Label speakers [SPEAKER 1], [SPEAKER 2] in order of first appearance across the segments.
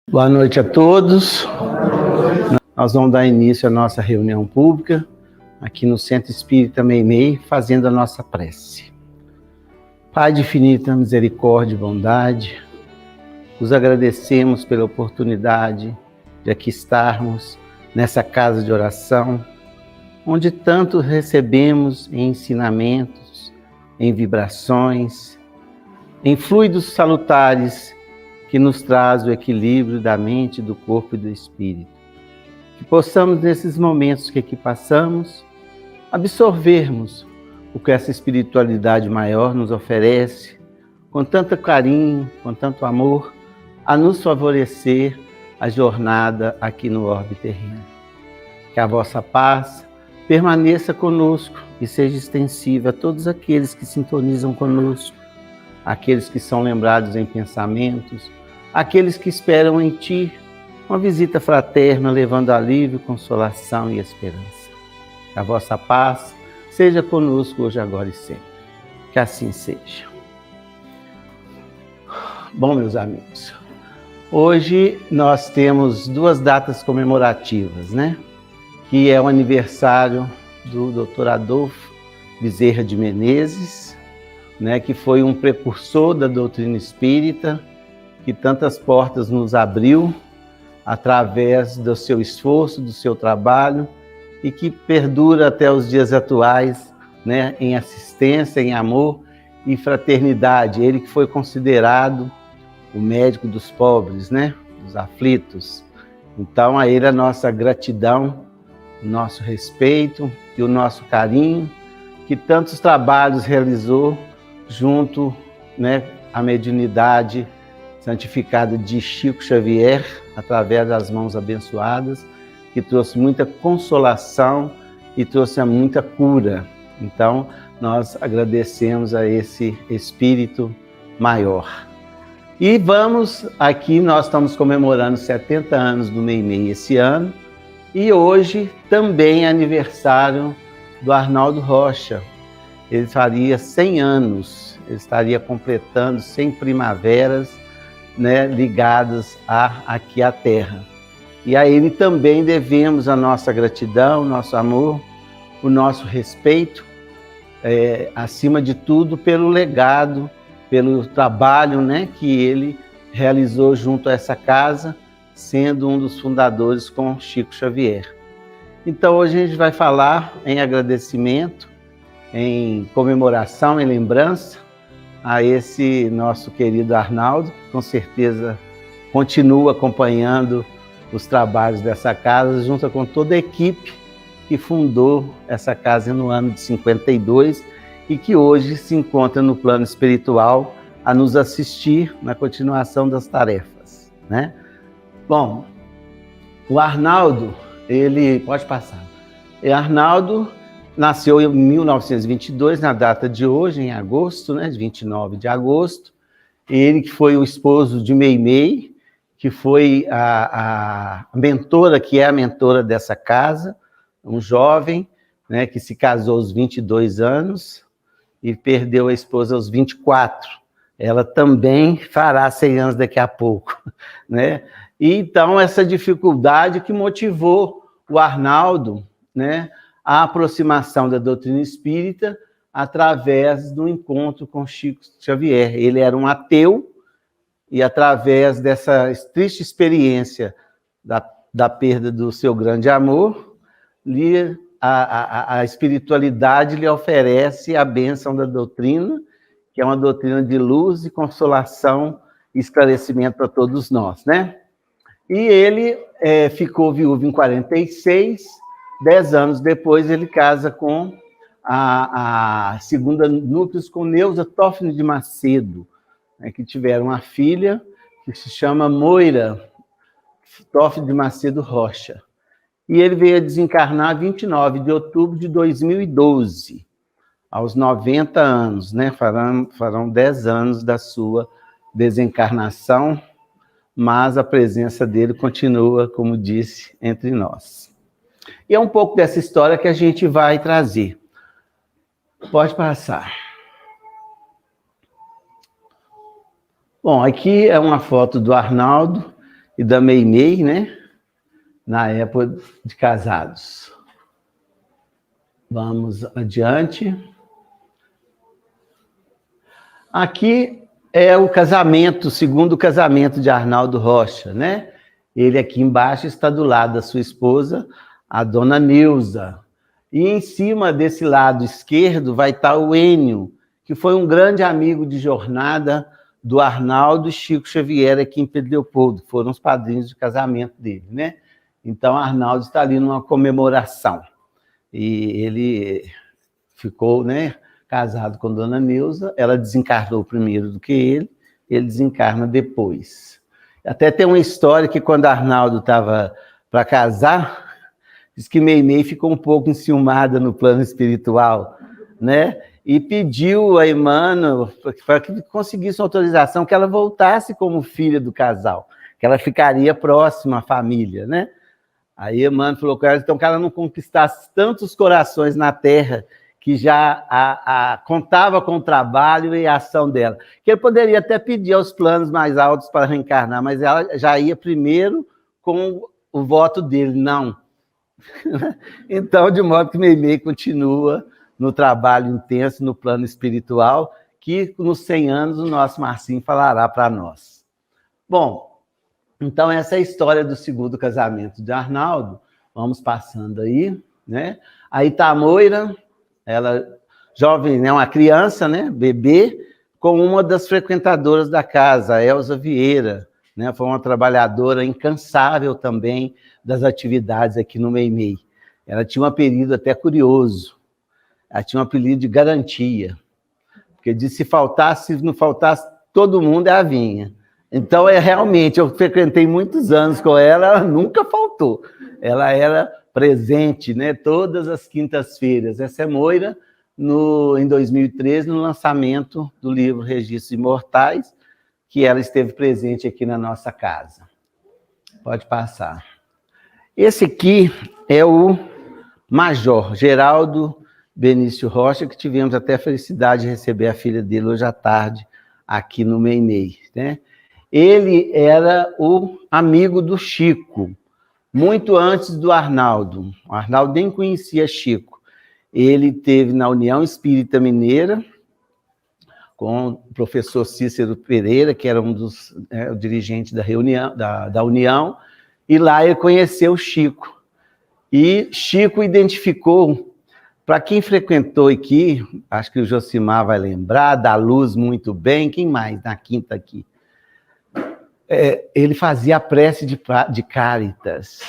[SPEAKER 1] Boa noite a todos. Nós vamos dar início à nossa reunião pública aqui no Centro Espírita Meimei, fazendo a nossa prece. Pai de infinita misericórdia e bondade, os agradecemos pela oportunidade de aqui estarmos nessa casa de oração, onde tanto recebemos em ensinamentos, em vibrações, em fluidos salutares que nos traz o equilíbrio da mente, do corpo e do espírito. Que possamos, nesses momentos que aqui passamos, absorvermos o que essa espiritualidade maior nos oferece, com tanto carinho, com tanto amor, a nos favorecer a jornada aqui no orbe terreno. Que a vossa paz permaneça conosco e seja extensiva a todos aqueles que sintonizam conosco, aqueles que são lembrados em pensamentos, aqueles que esperam em Ti uma visita fraterna, levando alívio, consolação e esperança. Que a vossa paz seja conosco hoje, agora e sempre. Que assim seja. Bom, meus amigos, hoje nós temos duas datas comemorativas, né? Que é o aniversário do Dr. Adolfo Bezerra de Menezes, né, que foi um precursor da doutrina espírita, que tantas portas nos abriu através do seu esforço, do seu trabalho, e que perdura até os dias atuais, né, em assistência, em amor e fraternidade. Ele que foi considerado o médico dos pobres, né, dos aflitos. Então, a ele a nossa gratidão, o nosso respeito e o nosso carinho, que tantos trabalhos realizou junto, né, à mediunidade santificada de Chico Xavier, através das mãos abençoadas, que trouxe muita consolação e trouxe muita cura. Então, nós agradecemos a esse espírito maior. E vamos aqui, nós estamos comemorando 70 anos do Meimei esse ano, e hoje também é aniversário do Arnaldo Rocha. Ele faria 100 anos, ele estaria completando 100 primaveras, né, ligadas aqui à Terra. E a ele também devemos a nossa gratidão, o nosso amor, o nosso respeito, acima de tudo, pelo legado, pelo trabalho, né, que ele realizou junto a essa casa, sendo um dos fundadores com Chico Xavier. Então, hoje a gente vai falar em agradecimento, em comemoração, em lembrança a esse nosso querido Arnaldo, que com certeza continua acompanhando os trabalhos dessa casa, junto com toda a equipe que fundou essa casa no ano de 52 e que hoje se encontra no plano espiritual a nos assistir na continuação das tarefas, né? Bom, o Arnaldo, ele... Pode passar. Arnaldo nasceu em 1922, na data de hoje, em agosto, né, 29 de agosto. Ele que foi o esposo de Meimei, que foi a mentora, que é a mentora dessa casa, um jovem, né, que se casou aos 22 anos e perdeu a esposa aos 24. Ela também fará 100 anos daqui a pouco, né? E então essa dificuldade que motivou o Arnaldo, né, a aproximação da doutrina espírita através do encontro com Chico Xavier. Ele era um ateu e, através dessa triste experiência da perda do seu grande amor, a espiritualidade lhe oferece a bênção da doutrina, que é uma doutrina de luz e consolação e esclarecimento para todos nós, né? E ele ficou viúvo em 46. 10 anos depois, ele casa com a segunda núcleos, com Neuza Toffoli de Macedo, né, que tiveram uma filha que se chama Moira Toffoli de Macedo Rocha. E ele veio a desencarnar 29 de outubro de 2012, aos 90 anos, né? Farão 10 anos da sua desencarnação, mas a presença dele continua, como disse, entre nós. E é um pouco dessa história que a gente vai trazer. Pode passar. Bom, aqui é uma foto do Arnaldo, e da Meimei, né? Na época de casados. Vamos adiante. Aqui é o casamento, o segundo casamento de Arnaldo Rocha, né? Ele aqui embaixo está do lado da sua esposa, a dona Neuza. E em cima desse lado esquerdo vai estar o Enio, que foi um grande amigo de jornada do Arnaldo e Chico Xavier aqui em Pedro Leopoldo, que foram os padrinhos de casamento dele, né? Então, Arnaldo está ali numa comemoração. E ele ficou, né, casado com Dona Neuza, ela desencarnou primeiro do que ele desencarna depois. Até tem uma história que quando Arnaldo estava para casar, diz que Meimei ficou um pouco enciumada no plano espiritual, né? E pediu a Emmanuel para que conseguisse autorização que ela voltasse como filha do casal, que ela ficaria próxima à família, né? Aí Emmanuel falou com ela, então que ela não conquistasse tantos corações na Terra, que já contava com o trabalho e a ação dela. Que ele poderia até pedir aos planos mais altos para reencarnar, mas ela já ia primeiro com o voto dele, não. Então, de modo que Meimei continua no trabalho intenso, no plano espiritual, que nos 100 anos o nosso Marcinho falará para nós. Bom, então essa é a história do segundo casamento de Arnaldo. Vamos passando aí, né? Aí está a Moira, ela jovem, né, uma criança, né, bebê, com uma das frequentadoras da casa, a Elza Vieira, né, foi uma trabalhadora incansável também das atividades aqui no Meimei. Ela tinha um apelido até curioso, ela tinha um apelido de garantia, porque disse, se não faltasse todo mundo, ela vinha. Então, realmente, eu frequentei muitos anos com ela, ela nunca faltou. Ela era presente, né, todas as quintas-feiras. Essa é Moira, em 2013, no lançamento do livro Registros Imortais, que ela esteve presente aqui na nossa casa. Pode passar. Esse aqui é o Major Geraldo Benício Rocha, que tivemos até a felicidade de receber a filha dele hoje à tarde, aqui no Meimei, né? Ele era o amigo do Chico, muito antes do Arnaldo. O Arnaldo nem conhecia Chico. Ele esteve na União Espírita Mineira, com o professor Cícero Pereira, que era um dos o dirigente da reunião, da União, e lá ele conheceu o Chico. E Chico identificou, para quem frequentou aqui, acho que o Josimar vai lembrar, da Luz muito bem, quem mais na quinta aqui? Ele fazia a prece de Cáritas.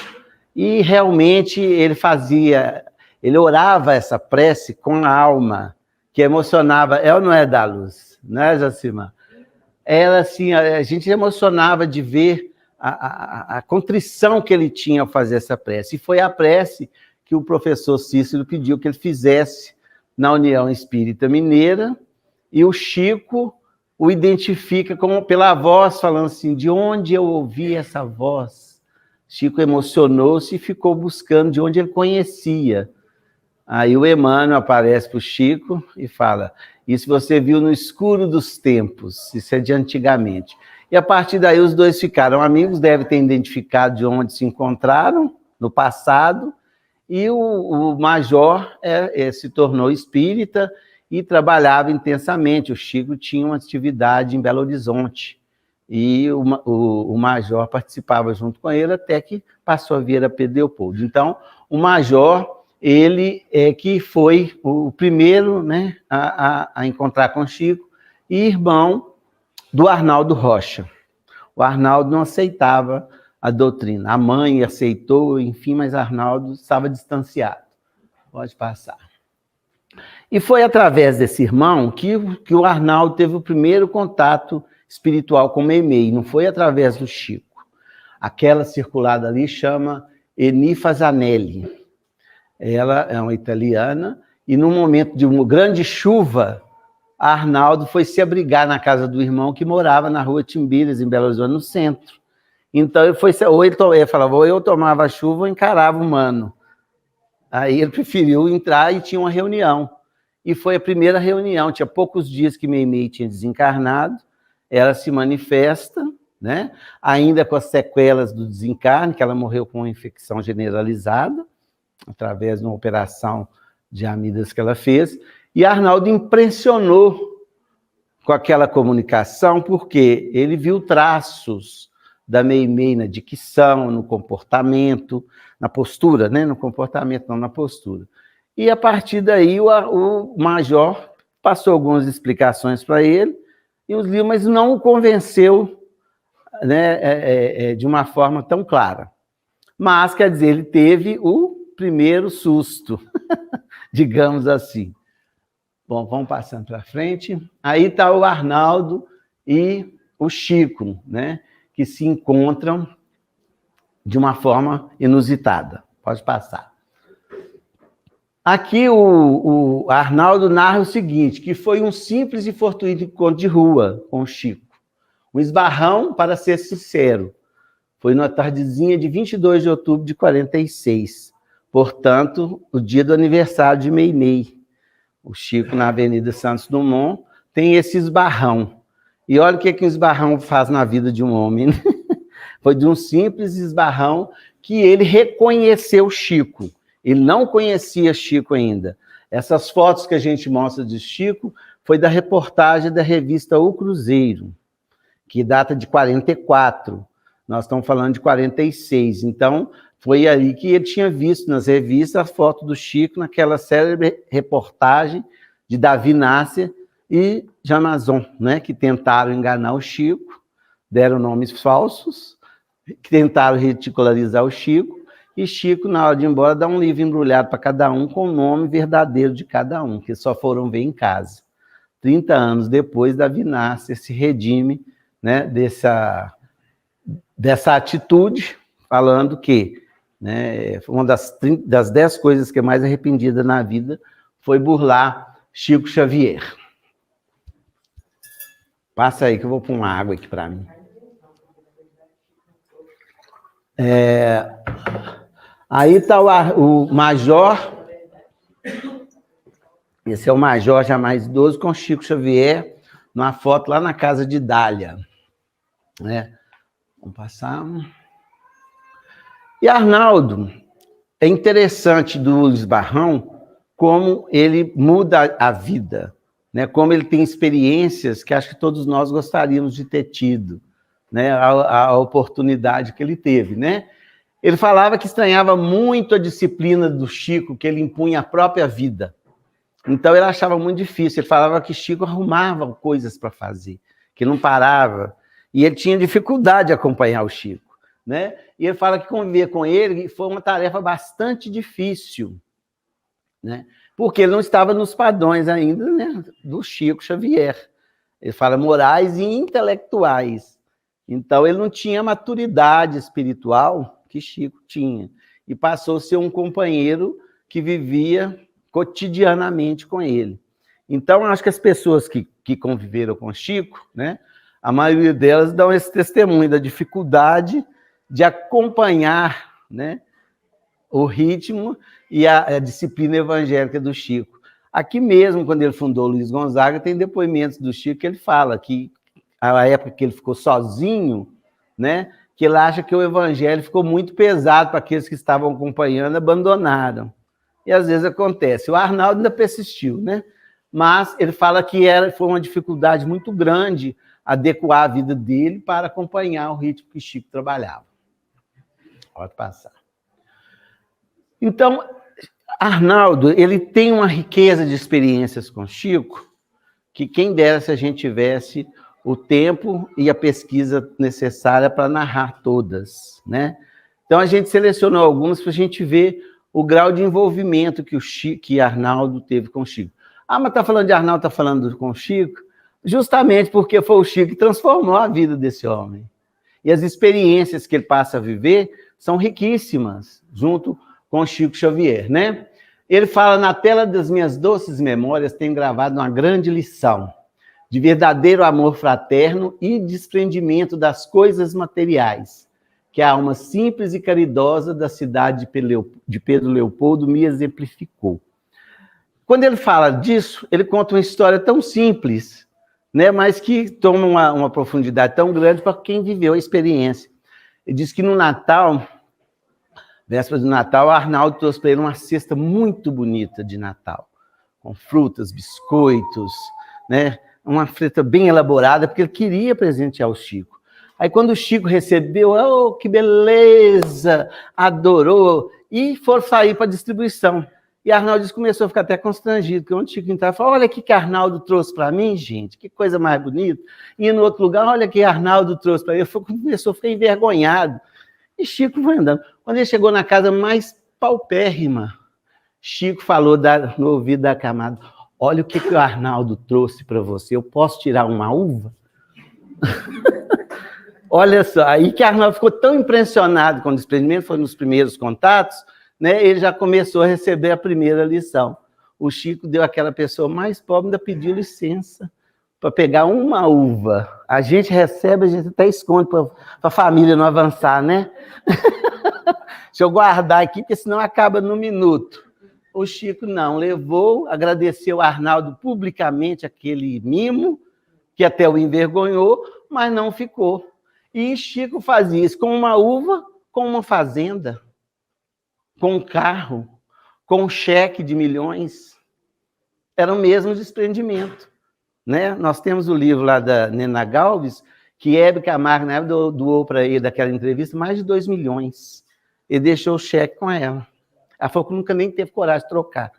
[SPEAKER 1] E realmente ele orava essa prece com a alma, que emocionava. É ou não é da Luz? Não é, Josimar? Ela, assim, a gente emocionava de ver a contrição que ele tinha ao fazer essa prece. E foi a prece que o professor Cícero pediu que ele fizesse na União Espírita Mineira, e o Chico o identifica pela voz, falando assim, de onde eu ouvi essa voz? Chico emocionou-se e ficou buscando de onde ele conhecia. Aí o Emmanuel aparece para o Chico e fala, isso você viu no escuro dos tempos, isso é de antigamente. E a partir daí os dois ficaram amigos, devem ter identificado de onde se encontraram no passado, e o Major se tornou espírita e trabalhava intensamente. O Chico tinha uma atividade em Belo Horizonte, e o Major participava junto com ele, até que passou a vir a Pedro Leopoldo. Então, o Major, ele que foi o primeiro, né, a encontrar com o Chico, e irmão do Arnaldo Rocha. O Arnaldo não aceitava a doutrina. A mãe aceitou, enfim, mas Arnaldo estava distanciado. Pode passar. E foi através desse irmão que o Arnaldo teve o primeiro contato espiritual com Meimei, não foi através do Chico. Aquela circulada ali chama Eni Fasanelli. Ela é uma italiana, e num momento de uma grande chuva, Arnaldo foi se abrigar na casa do irmão, que morava na rua Timbiras, em Belo Horizonte, no centro. Então, ele falava, ou eu tomava chuva ou encarava o mano. Aí ele preferiu entrar e tinha uma reunião. E foi a primeira reunião, tinha poucos dias que Meimei tinha desencarnado, ela se manifesta, né? Ainda com as sequelas do desencarne, que ela morreu com uma infecção generalizada, através de uma operação de amidas que ela fez, e Arnaldo impressionou com aquela comunicação, porque ele viu traços da Meimei na dicção, no comportamento, na postura, né? No comportamento, não na postura. E, a partir daí, o major passou algumas explicações para ele, e os livros, mas não o convenceu, né, de uma forma tão clara. Mas, quer dizer, ele teve o primeiro susto, digamos assim. Bom, vamos passando para frente. Aí está o Arnaldo e o Chico, né, que se encontram de uma forma inusitada. Pode passar. Aqui o Arnaldo narra o seguinte, que foi um simples e fortuito encontro de rua com o Chico. Um esbarrão, para ser sincero. Foi numa tardezinha de 22 de outubro de 46. Portanto, o dia do aniversário de Meimei. O Chico, na Avenida Santos Dumont, tem esse esbarrão. E olha o que um esbarrão faz na vida de um homem. Foi de um simples esbarrão que ele reconheceu Chico. Ele não conhecia Chico ainda. Essas fotos que a gente mostra de Chico foi da reportagem da revista O Cruzeiro, que data de 44. Nós estamos falando de 46. Então, foi ali que ele tinha visto nas revistas a foto do Chico naquela célebre reportagem de Davi Nasser e Jamazon, né, que tentaram enganar o Chico, deram nomes falsos, que tentaram ridicularizar o Chico, e Chico, na hora de ir embora, dá um livro embrulhado para cada um com o nome verdadeiro de cada um, que só foram ver em casa. 30 anos depois, Davi Nasser se redime, né, dessa atitude, falando que, né, uma das 10 coisas que é mais arrependida na vida foi burlar Chico Xavier. Passa aí que eu vou pôr uma água aqui para mim. Aí está o Major, esse é o Major já mais idoso, com Chico Xavier, numa foto lá na casa de Dália. Né? Vamos passar. E Arnaldo, é interessante do Luiz Barrão como ele muda a vida, né? Como ele tem experiências que acho que todos nós gostaríamos de ter tido, né? A oportunidade que ele teve, né? Ele falava que estranhava muito a disciplina do Chico, que ele impunha a própria vida. Então, ele achava muito difícil. Ele falava que Chico arrumava coisas para fazer, que não parava. E ele tinha dificuldade de acompanhar o Chico, né? E ele fala que conviver com ele foi uma tarefa bastante difícil, né? Porque ele não estava nos padrões ainda, né, do Chico Xavier. Ele fala morais e intelectuais. Então, ele não tinha a maturidade espiritual que Chico tinha. E passou a ser um companheiro que vivia cotidianamente com ele. Então, acho que as pessoas que conviveram com Chico, né, a maioria delas dão esse testemunho da dificuldade de acompanhar, né, o ritmo e a disciplina evangélica do Chico. Aqui mesmo, quando ele fundou Luiz Gonzaga, tem depoimentos do Chico que ele fala que a época que ele ficou sozinho, né, que ele acha que o evangelho ficou muito pesado para aqueles que estavam acompanhando, abandonaram. E às vezes acontece. O Arnaldo ainda persistiu, né? Mas ele fala que foi uma dificuldade muito grande adequar a vida dele para acompanhar o ritmo que Chico trabalhava. Pode passar. Então, Arnaldo, ele tem uma riqueza de experiências com Chico, que quem dera se a gente tivesse o tempo e a pesquisa necessária para narrar todas, né? Então, a gente selecionou algumas para a gente ver o grau de envolvimento que Arnaldo teve com Chico. Ah, mas está falando de Arnaldo, está falando com Chico? Justamente porque foi o Chico que transformou a vida desse homem. E as experiências que ele passa a viver são riquíssimas, junto com Chico Xavier, né? Ele fala, na tela das minhas doces memórias, tenho gravado uma grande lição de verdadeiro amor fraterno e desprendimento das coisas materiais, que a alma simples e caridosa da cidade de Pedro Leopoldo me exemplificou. Quando ele fala disso, ele conta uma história tão simples, né? Mas que toma uma profundidade tão grande para quem viveu a experiência. Ele diz que no Natal, véspera do Natal, o Arnaldo trouxe para ele uma cesta muito bonita de Natal, com frutas, biscoitos, né? Uma festa bem elaborada, porque ele queria presentear o Chico. Aí, quando o Chico recebeu, oh, que beleza, adorou, e foram sair para distribuição. E Arnaldo começou a ficar até constrangido, porque onde o Chico entrava, falou, olha o que Arnaldo trouxe para mim, gente, que coisa mais bonita. E no outro lugar, olha o que Arnaldo trouxe para ele. Ele começou a ficar envergonhado. E Chico foi andando. Quando ele chegou na casa mais paupérrima, Chico falou no ouvido da camada, olha o que o Arnaldo trouxe para você, eu posso tirar uma uva? Olha só, aí que Arnaldo ficou tão impressionado com o desprendimento, foi nos primeiros contatos, né, ele já começou a receber a primeira lição. O Chico deu àquela pessoa mais pobre, ainda pediu licença para pegar uma uva. A gente recebe, a gente até esconde para a família não avançar, né? Deixa eu guardar aqui, porque senão acaba no minuto. O Chico não, levou, agradeceu a Arnaldo publicamente aquele mimo, que até o envergonhou, mas não ficou. E Chico fazia isso com uma uva, com uma fazenda, com um carro, com um cheque de milhões. Era o mesmo desprendimento, né? Nós temos o livro lá da Nena Galves, que Hebe Camargo, na época, doou para ele, daquela entrevista, mais de 2 milhões. Ele deixou o cheque com ela. Ela falou que nunca nem teve coragem de trocar.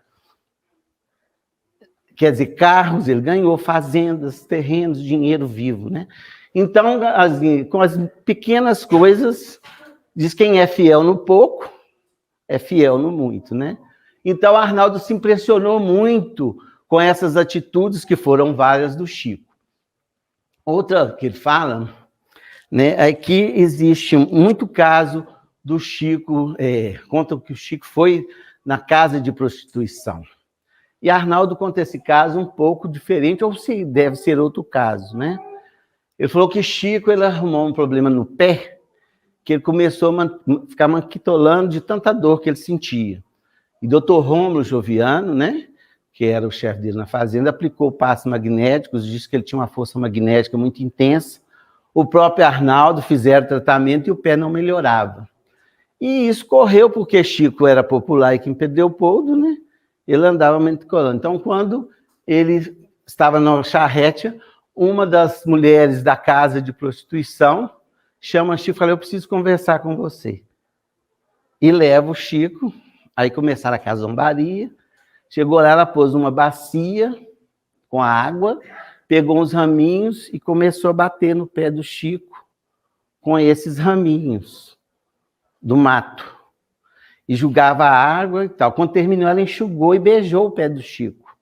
[SPEAKER 1] Quer dizer, carros, ele ganhou, fazendas, terrenos, dinheiro vivo, né? Então, com as pequenas coisas, diz quem é fiel no pouco, é fiel no muito, né? Então, Arnaldo se impressionou muito com essas atitudes, que foram várias do Chico. Outra que ele fala, né, é que existe muito caso do Chico, conta que o Chico foi na casa de prostituição. E Arnaldo conta esse caso um pouco diferente, ou se deve ser outro caso, né? Ele falou que Chico ele arrumou um problema no pé, que ele começou a ficar manquitolando de tanta dor que ele sentia. E Dr. Rômulo Joviano, né, que era o chefe dele na fazenda, aplicou passes magnéticos, disse que ele tinha uma força magnética muito intensa. O próprio Arnaldo fizeram tratamento e o pé não melhorava. E isso correu porque Chico era popular e que impedeu o Leopoldo, né? Ele andava manticolando. Então, quando ele estava na charrete, uma das mulheres da casa de prostituição chama Chico e fala, eu preciso conversar com você. E leva o Chico, aí começaram a zombaria, chegou lá, ela pôs uma bacia com água, pegou uns raminhos e começou a bater no pé do Chico com esses raminhos do mato. E jogava água e tal. Quando terminou, ela enxugou e beijou o pé do Chico.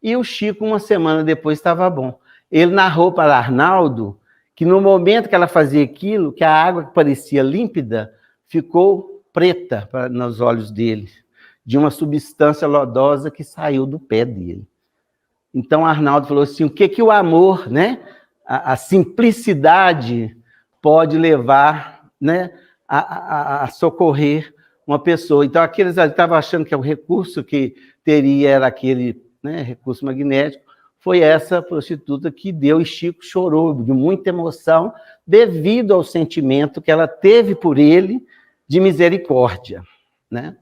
[SPEAKER 1] E o Chico, uma semana depois, estava bom. Ele narrou para Arnaldo que no momento que ela fazia aquilo, que a água que parecia límpida, ficou preta nos olhos dele, de uma substância lodosa que saiu do pé dele. Então, Arnaldo falou assim, o que o amor, né, a simplicidade pode levar, né, a socorrer uma pessoa. Então, aqueles ali estavam achando que o recurso que teria era aquele, né, recurso magnético, foi essa prostituta que deu, e Chico chorou de muita emoção, devido ao sentimento que ela teve por ele de misericórdia, né?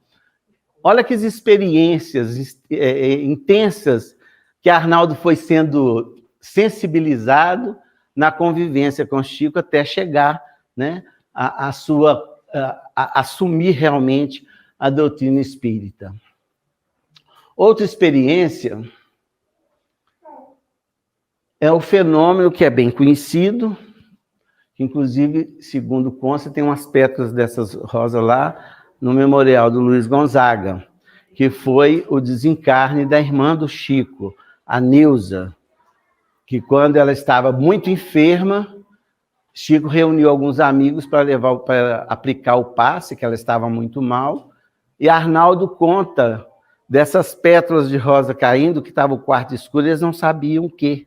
[SPEAKER 1] Olha que experiências intensas que Arnaldo foi sendo sensibilizado na convivência com Chico até chegar, né, a assumir realmente a doutrina espírita. Outra experiência é o fenômeno que é bem conhecido, que inclusive, segundo consta, tem umas pétalas dessas rosas lá no memorial do Luiz Gonzaga, que foi o desencarne da irmã do Chico, a Neuza, que quando ela estava muito enferma, Chico reuniu alguns amigos para aplicar o passe, que ela estava muito mal, e Arnaldo conta dessas pétalas de rosa caindo, que estava o quarto escuro, eles não sabiam o quê.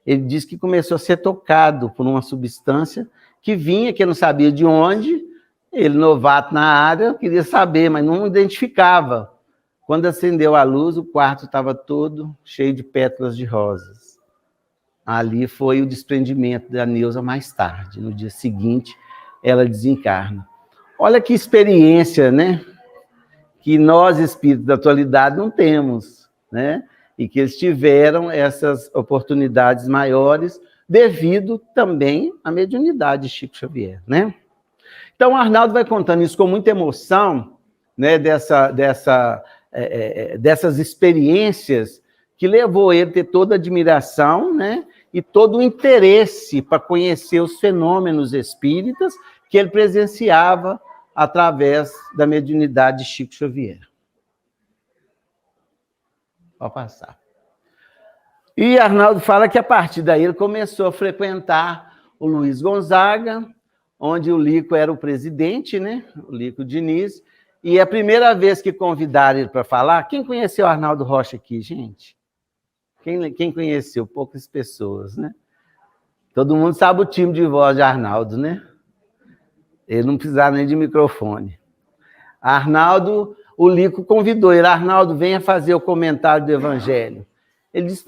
[SPEAKER 1] Ele diz que começou a ser tocado por uma substância que vinha, que não sabia de onde, ele, novato na área, queria saber, mas não identificava. Quando acendeu a luz, o quarto estava todo cheio de pétalas de rosas. ali foi o desprendimento da Neuza mais tarde. No dia seguinte, ela desencarna. Olha que experiência, né? Que nós, espíritos da atualidade, não temos, né? E que eles tiveram essas oportunidades maiores devido também à mediunidade de Chico Xavier, né? Então, o Arnaldo vai contando isso com muita emoção, né? Dessas experiências que levou ele a ter toda a admiração, né? E todo o interesse para conhecer os fenômenos espíritas que ele presenciava através da mediunidade de Chico Xavier. Pode passar. E Arnaldo fala que a partir daí ele começou a frequentar o Luiz Gonzaga, onde o Lico era o presidente, né? O Lico Diniz. E a primeira vez que convidaram ele para falar, quem conheceu o Arnaldo Rocha aqui, gente? Quem conheceu? Poucas pessoas, né? Todo mundo sabe o timbre de voz de Arnaldo, né? Ele não precisava nem de microfone. Arnaldo, o Lico convidou ele, Arnaldo, venha fazer o comentário do Evangelho. Ele disse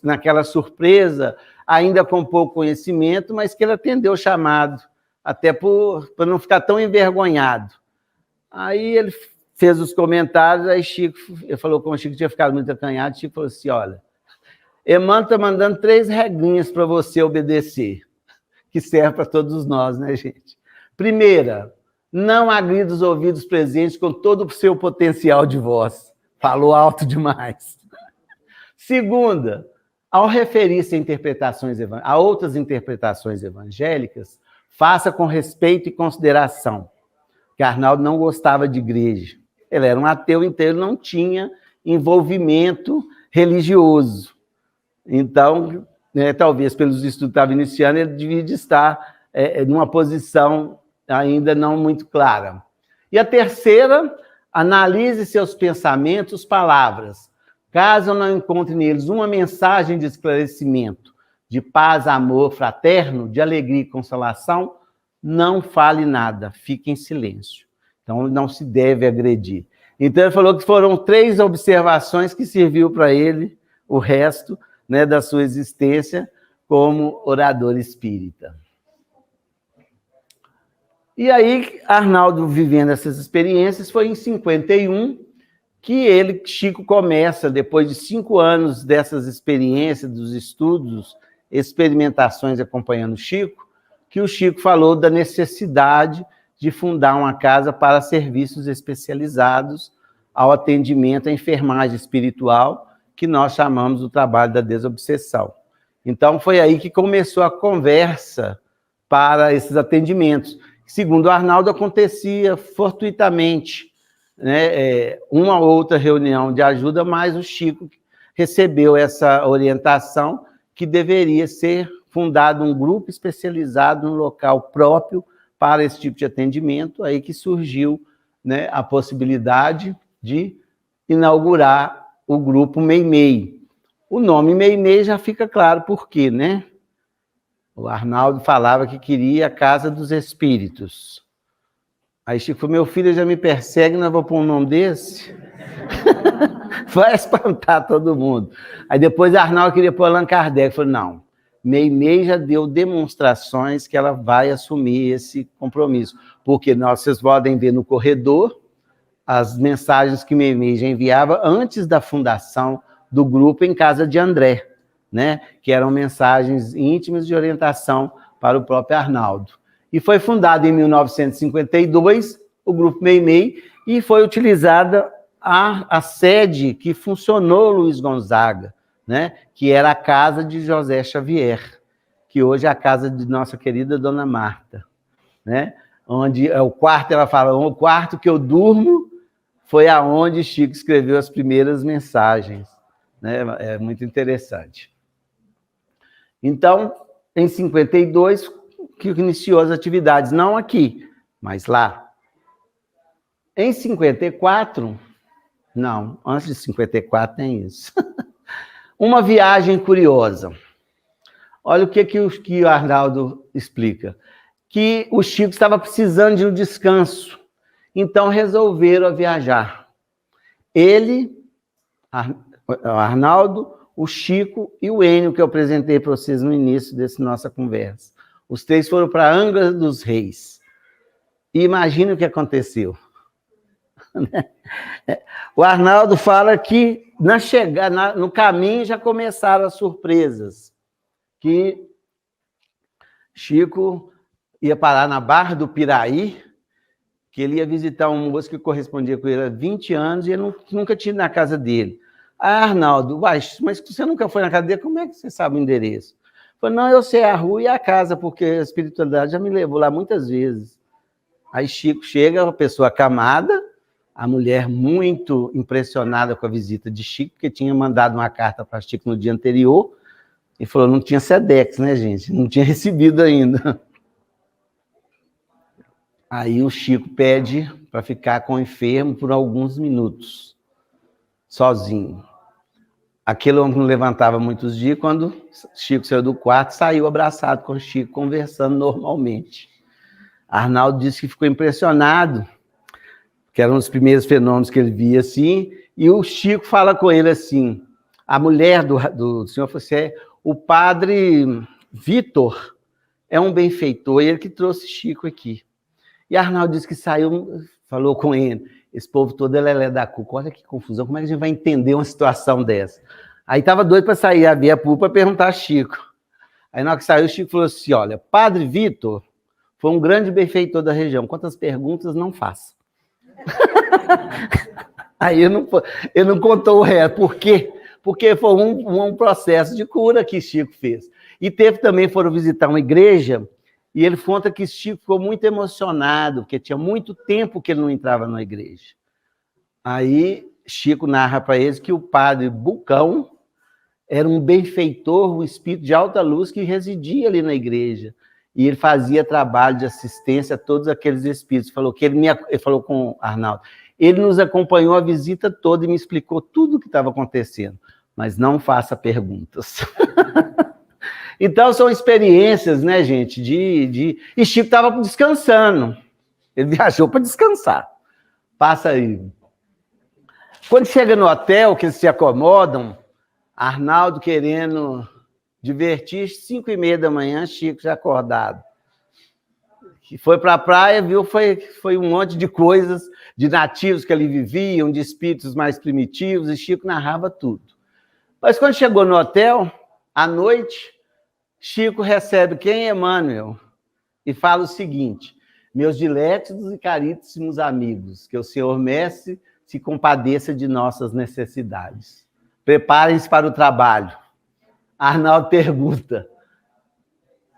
[SPEAKER 1] naquela surpresa, ainda com pouco conhecimento, mas que ele atendeu o chamado, até para não ficar tão envergonhado. Aí ele fez os comentários, aí Chico, ele falou como o Chico tinha ficado muito acanhado, Chico falou assim, olha, Emmanuel está mandando 3 regrinhas para você obedecer, que serve para todos nós, né, gente? Primeira, não agrida os ouvidos presentes com todo o seu potencial de voz. Falou alto demais. Segunda, ao referir-se a outras interpretações evangélicas, faça com respeito e consideração, que Arnaldo não gostava de igreja. Ele era um ateu inteiro, não tinha envolvimento religioso. Então, talvez pelos estudos que estava iniciando, ele devia estar numa posição ainda não muito clara. E a terceira, analise seus pensamentos, palavras. Caso não encontre neles uma mensagem de esclarecimento, de paz, amor fraterno, de alegria e consolação, não fale nada, fique em silêncio. Então, não se deve agredir. Então, ele falou que foram 3 observações que serviu para ele o resto, né, da sua existência como orador espírita. E aí, Arnaldo, vivendo essas experiências, foi em 51 que Chico, começa, depois de 5 anos dessas experiências, dos estudos, experimentações acompanhando Chico, que o Chico falou da necessidade de fundar uma casa para serviços especializados ao atendimento à enfermagem espiritual, que nós chamamos do trabalho da desobsessão. Então, foi aí que começou a conversa para esses atendimentos. Segundo Arnaldo, acontecia fortuitamente, né, uma ou outra reunião de ajuda, mas o Chico recebeu essa orientação que deveria ser fundado um grupo especializado num local próprio para esse tipo de atendimento, aí que surgiu, né, a possibilidade de inaugurar o grupo Meimei. O nome Meimei já fica claro por quê, né? O Arnaldo falava que queria a Casa dos Espíritos. Aí Chico falou, meu filho já me persegue, não vou pôr um nome desse? Vai espantar todo mundo. Aí depois Arnaldo queria pôr Allan Kardec. Falou, não, Meimei já deu demonstrações que ela vai assumir esse compromisso. Porque vocês podem ver no corredor as mensagens que Meimei já enviava antes da fundação do grupo em casa de André, né? Que eram mensagens íntimas de orientação para o próprio Arnaldo. E foi fundado em 1952 o Grupo Meimei e foi utilizada a sede que funcionou Luiz Gonzaga, né? Que era a casa de José Xavier, que hoje é a casa de nossa querida Dona Marta, né? Onde o quarto, ela fala, o quarto que eu durmo foi aonde Chico escreveu as primeiras mensagens, né? É muito interessante. Então, em 52, que iniciou as atividades, não aqui, mas lá. Em 54, não, antes de 54 tem isso. Uma viagem curiosa. Olha o que o Arnaldo explica. Que o Chico estava precisando de um descanso, então resolveram viajar. Ele, Arnaldo, o Chico e o Enio, que eu apresentei para vocês no início dessa nossa conversa. Os 3 foram para Angra dos Reis. E imagina o que aconteceu. O Arnaldo fala que no caminho já começaram as surpresas, que Chico ia parar na Barra do Piraí, que ele ia visitar um moço que correspondia com ele há 20 anos e ele nunca tinha ido na casa dele. Ah, Arnaldo, mas você nunca foi na casa dele, como é que você sabe o endereço? Eu falei, não, eu sei a rua e a casa, porque a espiritualidade já me levou lá muitas vezes. Aí Chico chega, uma pessoa acamada, a mulher muito impressionada com a visita de Chico, porque tinha mandado uma carta para Chico no dia anterior, e falou, não tinha Sedex, né, gente? Não tinha recebido ainda. Aí o Chico pede para ficar com o enfermo por alguns minutos, sozinho. Aquele homem não levantava muitos dias, quando Chico saiu do quarto, saiu abraçado com o Chico, conversando normalmente. Arnaldo disse que ficou impressionado, que eram os primeiros fenômenos que ele via assim, e o Chico fala com ele assim, a mulher do senhor falou assim, o padre Vitor é um benfeitor, ele que trouxe Chico aqui. E Arnaldo disse que saiu, falou com ele, esse povo todo é lelé da cuca, olha que confusão, como é que a gente vai entender uma situação dessa? Aí estava doido para sair a Via Pública para perguntar a Chico. Aí na hora que saiu, o Chico falou assim, olha, Padre Vitor foi um grande benfeitor da região, quantas perguntas não faça. Aí ele não contou o resto, por quê? Porque foi um processo de cura que Chico fez. E foram visitar uma igreja, e ele conta que Chico ficou muito emocionado, porque tinha muito tempo que ele não entrava na igreja. Aí Chico narra para eles que o padre Bucão era um benfeitor, um espírito de alta luz que residia ali na igreja. E ele fazia trabalho de assistência a todos aqueles espíritos. Ele falou com o Arnaldo, ele nos acompanhou a visita toda e me explicou tudo o que estava acontecendo, mas não faça perguntas. Então, são experiências, né, gente, E Chico estava descansando. Ele viajou para descansar. Passa aí. Quando chega no hotel, que eles se acomodam, Arnaldo querendo divertir, 5h30 da manhã, Chico já acordado. Foi para a praia, viu, foi um monte de coisas, de nativos que ali viviam, de espíritos mais primitivos, e Chico narrava tudo. Mas quando chegou no hotel, à noite, Chico recebe quem? Emmanuel, e fala o seguinte, meus diléticos e caríssimos amigos, que o Senhor Mestre se compadeça de nossas necessidades. Preparem-se para o trabalho. Arnaldo pergunta,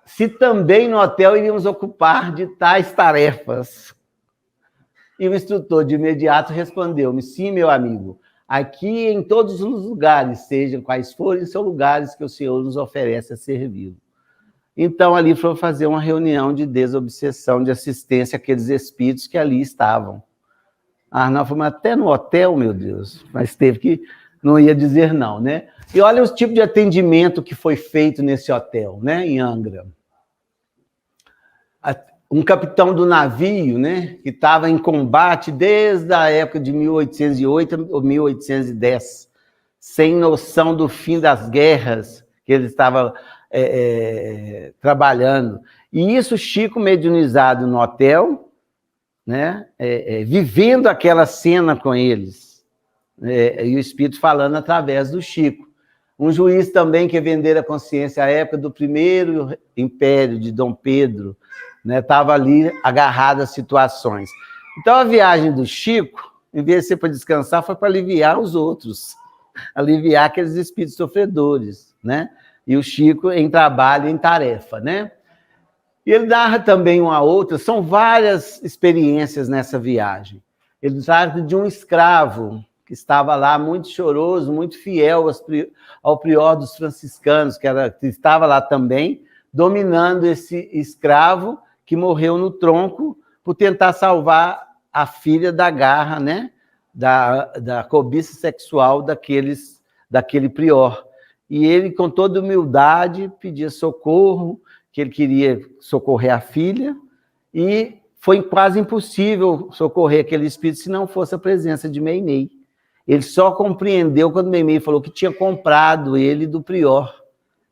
[SPEAKER 1] se também no hotel iríamos ocupar de tais tarefas. E o instrutor de imediato respondeu-me, sim, meu amigo, aqui em todos os lugares, sejam quais forem, são lugares que o Senhor nos oferece a servi-lo. Então, ali foi fazer uma reunião de desobsessão, de assistência àqueles espíritos que ali estavam. Arnaldo falou, mas até no hotel, meu Deus, mas teve que, não ia dizer não, né? E olha o tipo de atendimento que foi feito nesse hotel, né, em Angra. Um capitão do navio, né, que estava em combate desde a época de 1808 ou 1810, sem noção do fim das guerras que ele estava trabalhando. E isso, Chico mediunizado no hotel, né, vivendo aquela cena com eles, e o Espírito falando através do Chico. Um juiz também que vendera a consciência à época do primeiro império de Dom Pedro, estava ali agarrado às situações. Então, a viagem do Chico, em vez de ser para descansar, foi para aliviar os outros, aliviar aqueles espíritos sofredores, né? E o Chico em trabalho, em tarefa, né? E ele narra também uma outra, são várias experiências nessa viagem. Ele trata de um escravo que estava lá muito choroso, muito fiel ao prior dos franciscanos, que estava lá também, dominando esse escravo que morreu no tronco por tentar salvar a filha da garra, né? da cobiça sexual daquele prior. E ele, com toda humildade, pedia socorro, que ele queria socorrer a filha, e foi quase impossível socorrer aquele espírito se não fosse a presença de Meimei. Ele só compreendeu quando o Meimei falou que tinha comprado ele do prior,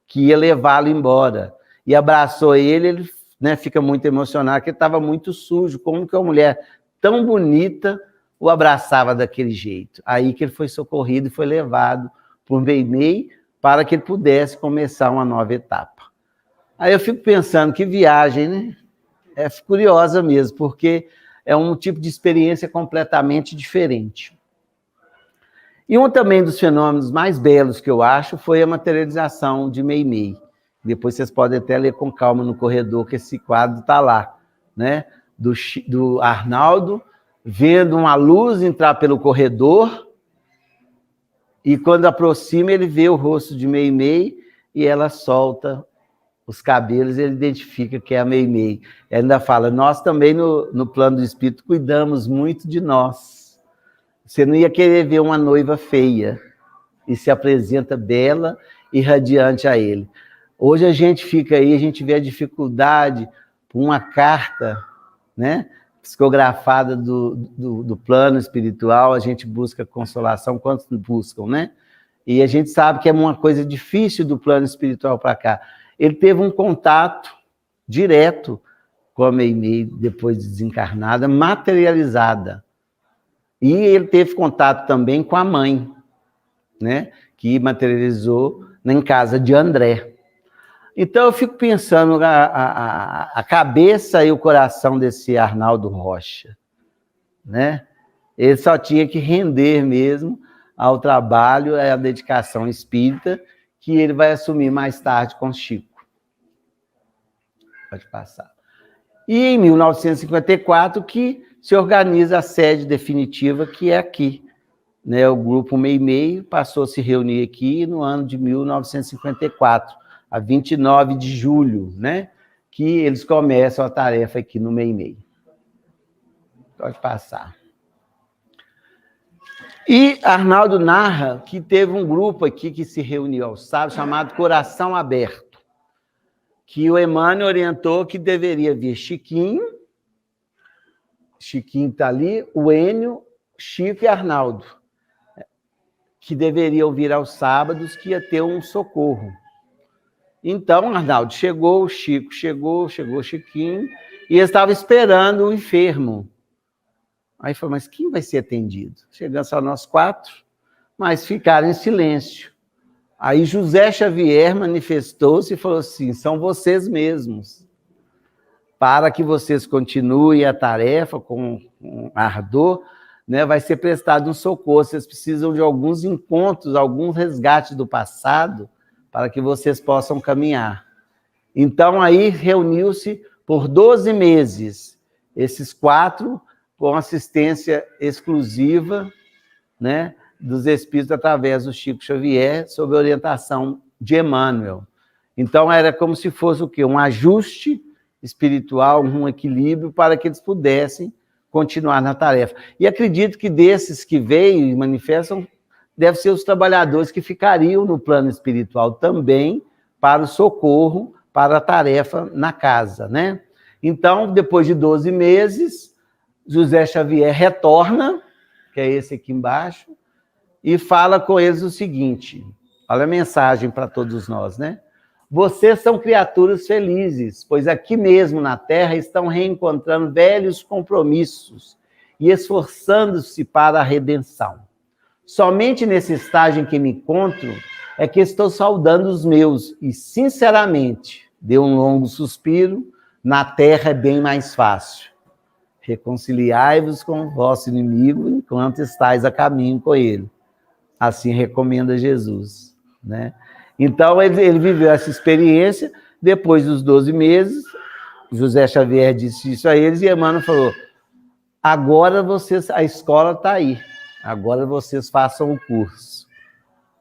[SPEAKER 1] que ia levá-lo embora. E abraçou ele, né, fica muito emocionado, porque ele estava muito sujo. Como que uma mulher tão bonita o abraçava daquele jeito? Aí que ele foi socorrido e foi levado por Meimei para que ele pudesse começar uma nova etapa. Aí eu fico pensando, que viagem, né? É curiosa mesmo, porque é um tipo de experiência completamente diferente. E um também dos fenômenos mais belos que eu acho foi a materialização de Meimei. Depois vocês podem até ler com calma no corredor, que esse quadro está lá, né? Do Arnaldo, vendo uma luz entrar pelo corredor, e quando aproxima, ele vê o rosto de Meimei, e ela solta os cabelos, ele identifica que é a Meimei. Ela ainda fala, nós também no plano do espírito cuidamos muito de nós. Você não ia querer ver uma noiva feia, e se apresenta bela e radiante a ele. Hoje a gente fica aí, a gente vê a dificuldade por uma carta, né, psicografada do plano espiritual, a gente busca consolação, quantos buscam, né? E a gente sabe que é uma coisa difícil do plano espiritual para cá. Ele teve um contato direto com a Meimei, depois de desencarnada, materializada. E ele teve contato também com a mãe, né, que materializou em casa de André. Então eu fico pensando a cabeça e o coração desse Arnaldo Rocha, né? Ele só tinha que render mesmo ao trabalho e à dedicação espírita, que ele vai assumir mais tarde com Chico. Pode passar. E em 1954 que se organiza a sede definitiva, que é aqui, né? O grupo Meimei passou a se reunir aqui no ano de 1954, a 29 de julho, né? Que eles começam a tarefa aqui no Meimei. Pode passar. E Arnaldo narra que teve um grupo aqui que se reuniu aos sábados, chamado Coração Aberto, que o Emmanuel orientou que deveria vir Chiquinho está ali, o Enio, Chico e Arnaldo, que deveriam vir aos sábados, que ia ter um socorro. Então, Arnaldo chegou, o Chico chegou o Chiquinho, e eles estavam esperando o enfermo. Aí falou, mas quem vai ser atendido? Chegando só nós 4, mas ficaram em silêncio. Aí José Xavier manifestou-se e falou assim, são vocês mesmos. Para que vocês continuem a tarefa com ardor, né, vai ser prestado um socorro. Vocês precisam de alguns encontros, alguns resgates do passado, para que vocês possam caminhar. Então, aí reuniu-se por 12 meses, esses 4, com assistência exclusiva, né, dos espíritos através do Chico Xavier, sob orientação de Emmanuel. Então, era como se fosse o quê? Um ajuste espiritual, um equilíbrio, para que eles pudessem continuar na tarefa. E acredito que desses que veio e manifestam, devem ser os trabalhadores que ficariam no plano espiritual também, para o socorro, para a tarefa na casa, né? Então, depois de 12 meses, José Xavier retorna, que é esse aqui embaixo, e fala com eles o seguinte, olha a mensagem para todos nós, né? Vocês são criaturas felizes, pois aqui mesmo na Terra estão reencontrando velhos compromissos e esforçando-se para a redenção. Somente nesse estágio em que me encontro é que estou saudando os meus e, sinceramente, deu um longo suspiro, na Terra é bem mais fácil. Reconciliai-vos com o vosso inimigo enquanto estáis a caminho com ele. Assim recomenda Jesus, né? Então, ele viveu essa experiência, depois dos 12 meses, José Xavier disse isso a eles, e Emmanuel falou, agora vocês, a escola está aí, agora vocês façam o curso.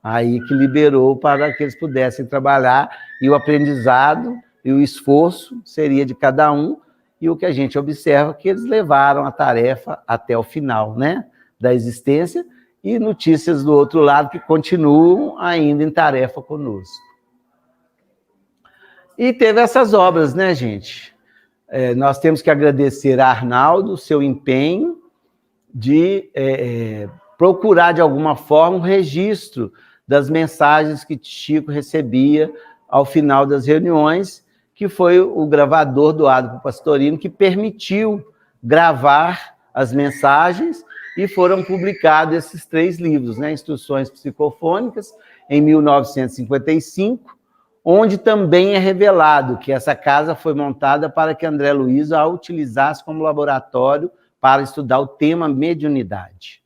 [SPEAKER 1] Aí que liberou para que eles pudessem trabalhar, e o aprendizado e o esforço seria de cada um, e o que a gente observa que eles levaram a tarefa até o final, né, da existência, e notícias do outro lado que continuam ainda em tarefa conosco. E teve essas obras, né, gente? Nós temos que agradecer a Arnaldo o seu empenho de procurar, de alguma forma, o registro das mensagens que Chico recebia ao final das reuniões, que foi o gravador doado para o Pastorino, que permitiu gravar as mensagens, e foram publicados esses 3 livros, né? Instruções Psicofônicas, em 1955, onde também é revelado que essa casa foi montada para que André Luiz a utilizasse como laboratório para estudar o tema mediunidade.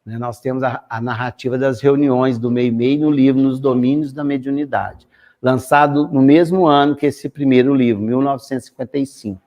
[SPEAKER 1] Nós temos a narrativa das reuniões do Meimei no livro Nos Domínios da Mediunidade, lançado no mesmo ano que esse primeiro livro, 1955.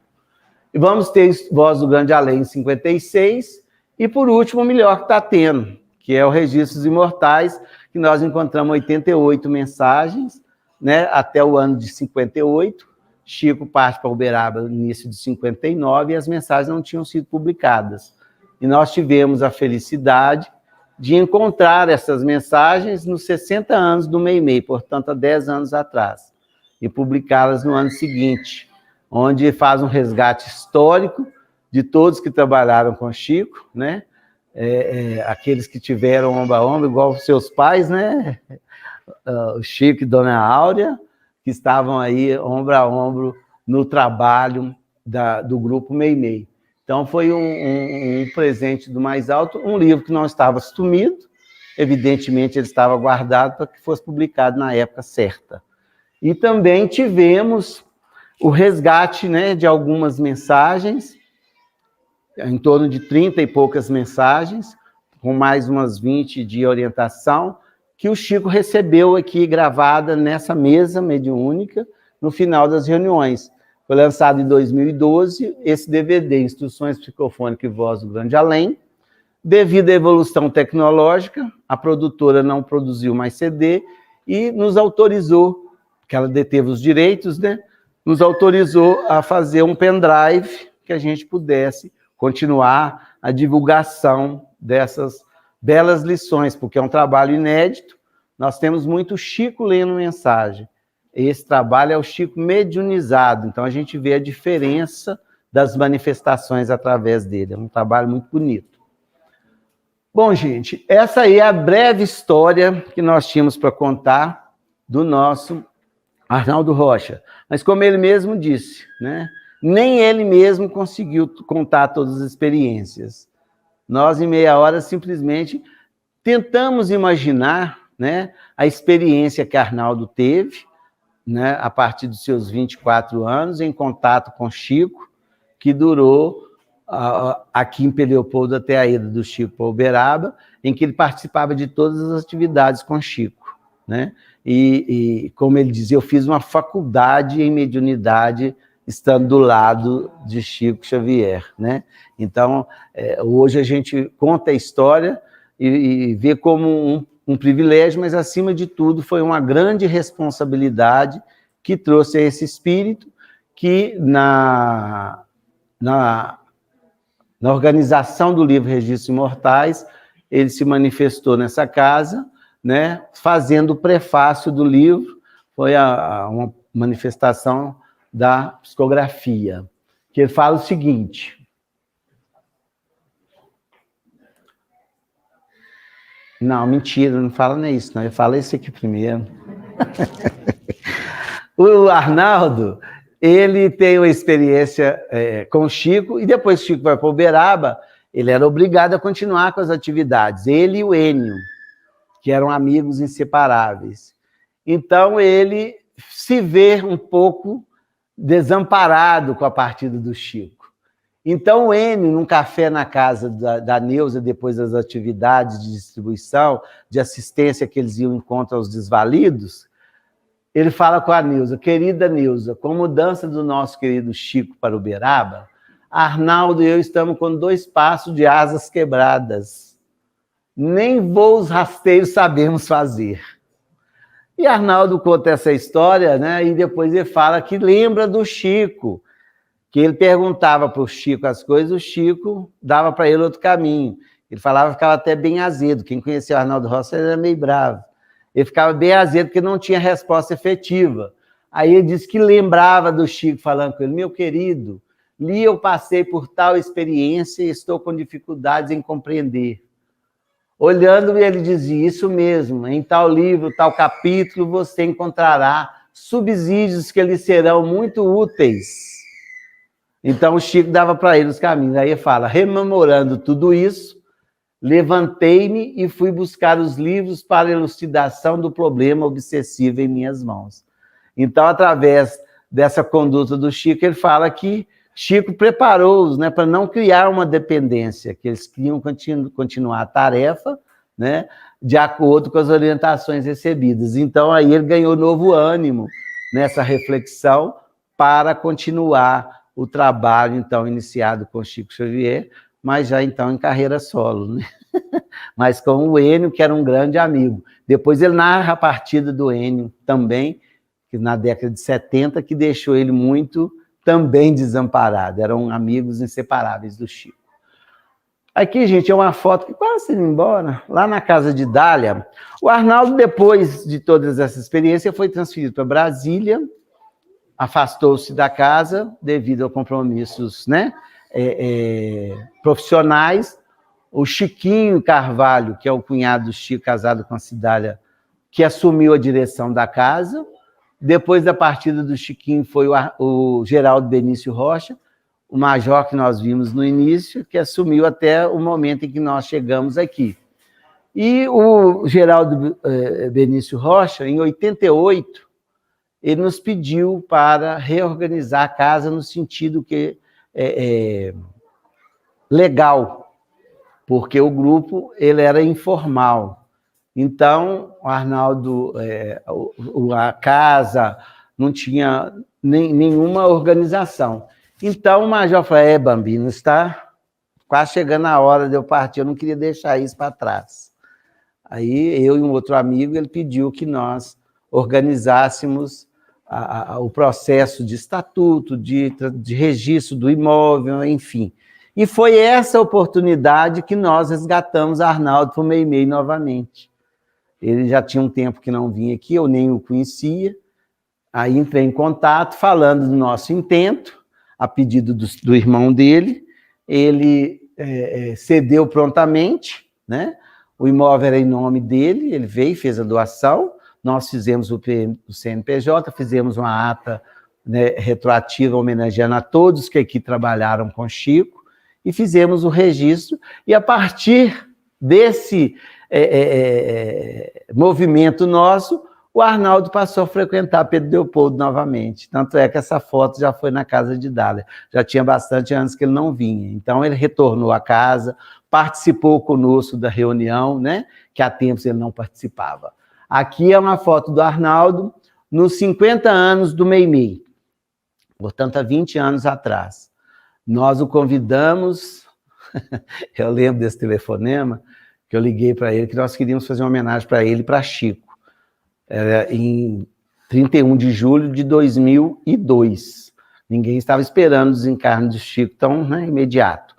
[SPEAKER 1] E vamos ter Voz do Grande Além, em 56, e, por último, o melhor que está tendo, que é o Registros Imortais, que nós encontramos 88 mensagens, né, até o ano de 58. Chico parte para Uberaba no início de 59, e as mensagens não tinham sido publicadas. E nós tivemos a felicidade de encontrar essas mensagens nos 60 anos do Meimei, portanto, há 10 anos atrás, e publicá-las no ano seguinte, onde faz um resgate histórico de todos que trabalharam com Chico, né? Aqueles que tiveram ombro a ombro, igual os seus pais, né? O Chico e Dona Áurea, que estavam aí ombro a ombro no trabalho do grupo Meimei. Então, foi um presente do mais alto, um livro que não estava sumido, evidentemente ele estava guardado para que fosse publicado na época certa. E também tivemos o resgate, né, de algumas mensagens, em torno de 30 e poucas mensagens, com mais umas 20 de orientação, que o Chico recebeu aqui, gravada nessa mesa mediúnica, no final das reuniões. Foi lançado em 2012 esse DVD, Instruções Psicofônicas e Voz do Grande Além. Devido à evolução tecnológica, a produtora não produziu mais CD e nos autorizou, que ela deteve os direitos, né? Nos autorizou a fazer um pendrive que a gente pudesse continuar a divulgação dessas belas lições, porque é um trabalho inédito. Nós temos muito Chico lendo mensagem. Esse trabalho é o Chico mediunizado, então a gente vê a diferença das manifestações através dele. É um trabalho muito bonito. Bom, gente, essa aí é a breve história que nós tínhamos para contar do nosso Arnaldo Rocha. Mas como ele mesmo disse, né, nem ele mesmo conseguiu contar todas as experiências. Nós, em meia hora, simplesmente tentamos imaginar, né, a experiência que Arnaldo teve, né, a partir dos seus 24 anos, em contato com Chico, que durou aqui em Peleopoldo até a ida do Chico para Uberaba, em que ele participava de todas as atividades com Chico, né? E como ele dizia, eu fiz uma faculdade em mediunidade estando do lado de Chico Xavier, né? Então, hoje a gente conta a história e vê como um privilégio, mas, acima de tudo, foi uma grande responsabilidade que trouxe a esse espírito que, na organização do livro Registros Imortais, ele se manifestou nessa casa, né, fazendo o prefácio do livro. Foi uma manifestação da psicografia, que ele fala o seguinte: não, mentira, não fala nem isso, não. Ele fala esse aqui primeiro. O Arnaldo, ele tem uma experiência com o Chico, e depois que o Chico vai para Uberaba, ele era obrigado a continuar com as atividades, ele e o Enio, que eram amigos inseparáveis. Então, ele se vê um pouco desamparado com a partida do Chico. Então, o Enio, num café na casa da Neuza, depois das atividades de distribuição, de assistência que eles iam em contra aos desvalidos, ele fala com a Neuza: querida Neuza, com a mudança do nosso querido Chico para Uberaba, Arnaldo e eu estamos com 2 passos de asas quebradas. Nem voos rasteiros sabemos fazer. E Arnaldo conta essa história, né? E depois ele fala que lembra do Chico, que ele perguntava para o Chico as coisas, o Chico dava para ele outro caminho. Ele falava que ficava até bem azedo. Quem conhecia o Arnaldo Rocha era meio bravo. Ele ficava bem azedo porque não tinha resposta efetiva. Aí ele disse que lembrava do Chico falando com ele: meu querido, eu passei por tal experiência e estou com dificuldades em compreender. Olhando, ele dizia, isso mesmo, em tal livro, tal capítulo, você encontrará subsídios que lhe serão muito úteis. Então, o Chico dava para ele os caminhos. Aí ele fala, rememorando tudo isso, levantei-me e fui buscar os livros para elucidação do problema obsessivo em minhas mãos. Então, através dessa conduta do Chico, ele fala que Chico preparou-os, né, para não criar uma dependência, que eles queriam continuar a tarefa, né, de acordo com as orientações recebidas. Então, aí ele ganhou novo ânimo nessa reflexão para continuar o trabalho, então, iniciado com Chico Xavier, mas já, então, em carreira solo, né? Mas com o Enio, que era um grande amigo. Depois ele narra a partida do Enio também, que na década de 70, que deixou ele muito também desamparado. Eram amigos inseparáveis do Chico. Aqui, gente, é uma foto que quase indo embora, lá na casa de Dália. O Arnaldo, depois de todas essas experiências, foi transferido para Brasília, afastou-se da casa devido a compromissos, né, profissionais. O Chiquinho Carvalho, que é o cunhado do Chico, casado com a Cidália, que assumiu a direção da casa. Depois da partida do Chiquinho foi o Geraldo Benício Rocha, o major que nós vimos no início, que assumiu até o momento em que nós chegamos aqui. E o Geraldo Benício Rocha, em 88, ele nos pediu para reorganizar a casa no sentido que legal, porque o grupo ele era informal. Então, o Arnaldo, a casa não tinha nenhuma organização. Então, o major falou, Bambino, está quase chegando a hora de eu partir, eu não queria deixar isso para trás. Aí, eu e um outro amigo, ele pediu que nós organizássemos o processo de estatuto, de registro do imóvel, enfim. E foi essa oportunidade que nós resgatamos Arnaldo para o Meimei novamente. Ele já tinha um tempo que não vinha aqui, eu nem o conhecia. Aí entrei em contato, falando do nosso intento, a pedido do irmão dele. Ele cedeu prontamente, né? O imóvel era em nome dele, ele veio, fez a doação. Nós fizemos o CNPJ, fizemos uma ata, né, retroativa, homenageando a todos que aqui trabalharam com Chico, e fizemos o registro. E a partir desse movimento nosso, o Arnaldo passou a frequentar Pedro Leopoldo novamente. Tanto é que essa foto já foi na casa de Dália. Já tinha bastante anos que ele não vinha. Então, ele retornou à casa, participou conosco da reunião, né, que há tempos ele não participava. Aqui é uma foto do Arnaldo nos 50 anos do Meimei, portanto, há 20 anos atrás. Nós o convidamos, eu lembro desse telefonema, que eu liguei para ele, que nós queríamos fazer uma homenagem para ele e para Chico. Era em 31 de julho de 2002. Ninguém estava esperando o desencarne de Chico tão, né, imediato.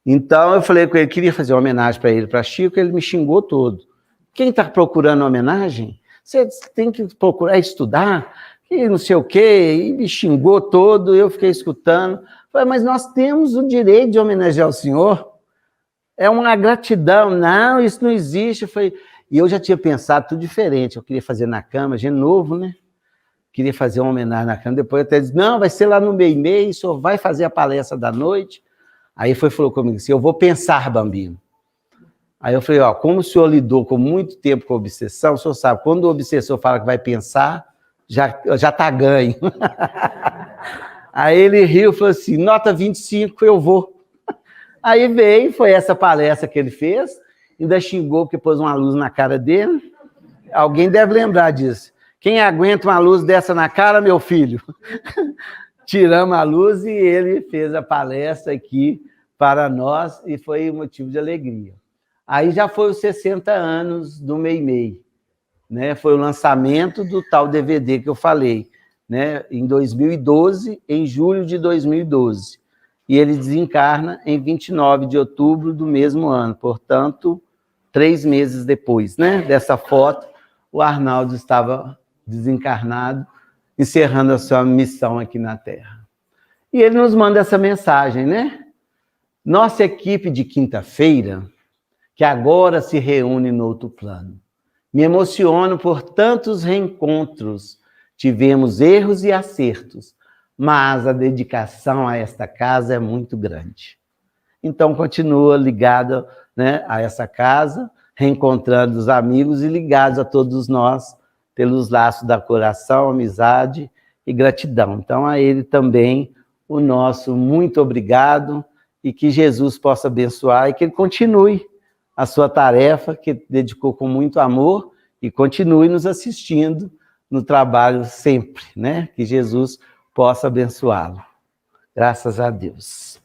[SPEAKER 1] Então, eu falei com ele, queria fazer uma homenagem para ele e para Chico, ele me xingou todo. Quem está procurando homenagem, você tem que procurar estudar, e não sei o quê, e me xingou todo, eu fiquei escutando. Falei, mas nós temos o direito de homenagear o senhor. É uma gratidão. Não, isso não existe. E eu já tinha pensado tudo diferente. Eu queria fazer na Câmara, gente novo, né? Queria fazer uma homenagem na Câmara. Depois eu até disse, não, vai ser lá no Meimei, o senhor vai fazer a palestra da noite. Aí falou comigo assim, eu vou pensar, Bambino. Aí eu falei, como o senhor lidou com muito tempo com a obsessão, o senhor sabe, quando o obsessor fala que vai pensar, já está ganho. Aí ele riu e falou assim, nota 25, eu vou. Aí veio, foi essa palestra que ele fez, ainda xingou porque pôs uma luz na cara dele. Alguém deve lembrar disso. Quem aguenta uma luz dessa na cara, meu filho? Tiramos a luz e ele fez a palestra aqui para nós e foi motivo de alegria. Aí já foi os 60 anos do Meimei, né? Foi o lançamento do tal DVD que eu falei, né? Em 2012, em julho de 2012. E ele desencarna em 29 de outubro do mesmo ano, portanto, 3 meses depois, né? Dessa foto, o Arnaldo estava desencarnado, encerrando a sua missão aqui na Terra. E ele nos manda essa mensagem, né? Nossa equipe de quinta-feira, que agora se reúne no outro plano. Me emociono por tantos reencontros. Tivemos erros e acertos, mas a dedicação a esta casa é muito grande. Então, continua ligado, né, a essa casa, reencontrando os amigos e ligados a todos nós pelos laços da coração, amizade e gratidão. Então, a ele também o nosso muito obrigado e que Jesus possa abençoar e que ele continue a sua tarefa, que dedicou com muito amor e continue nos assistindo no trabalho sempre, né? Que Jesus possa abençoá-lo. Graças a Deus.